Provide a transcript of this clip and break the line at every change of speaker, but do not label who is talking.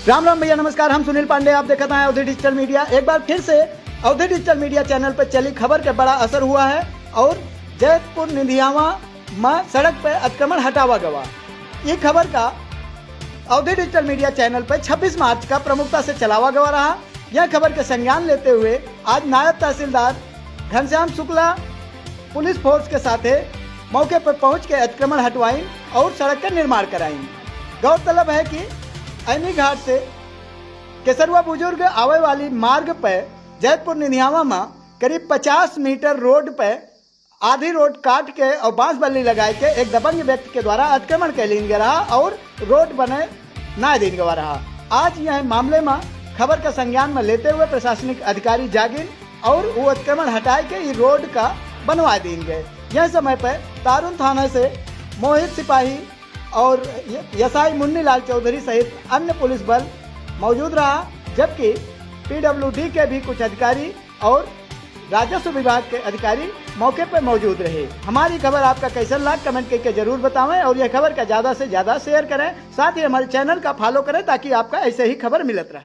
राम राम भैया, नमस्कार। हम सुनील पांडे, आप देखते हैं अवधि डिजिटल मीडिया। एक बार फिर से अवधि डिजिटल मीडिया चैनल पर चली खबर का बड़ा असर हुआ है और जैतपुर निधियावा में सड़क पर अतिक्रमण हटावा गया। ये खबर का अवधि डिजिटल मीडिया चैनल पर 26 मार्च का प्रमुखता से चलावा गया रहा। यह खबर के संज्ञान लेते हुए आज नायब तहसीलदार घनश्याम शुक्ला पुलिस फोर्स के साथ मौके पर पहुंच के अतिक्रमण हटवाई और सड़क का निर्माण कराई। गौरतलब है कि ऐनी घाट से केसरुआ बुजुर्ग आवे वाली मार्ग पर जैतपुर निधियावा में करीब 50 मीटर रोड पर आधी रोड काट के और बांस बल्ली लगा के एक दबंग व्यक्ति के द्वारा अतिक्रमण कर लीन गया रहा और रोड बने ना दिन गवा रहा। आज यह मामले में खबर का संज्ञान में लेते हुए प्रशासनिक अधिकारी जागिन और वो अतिक्रमण हटाए के रोड का बनवा दीन गए। यह समय पर तारुन थाना से मोहित सिपाही और यसाई मुन्नी लाल चौधरी सहित अन्य पुलिस बल मौजूद रहा, जबकि पीडब्ल्यूडी के भी कुछ अधिकारी और राजस्व विभाग के अधिकारी मौके पर मौजूद रहे। हमारी खबर आपका कैसा लगा कमेंट करके जरूर बतावें और यह खबर का ज़्यादा से ज़्यादा शेयर करें। साथ ही हमारे चैनल का फॉलो करें ताकि आपका ऐसे ही खबर मिलत रहे।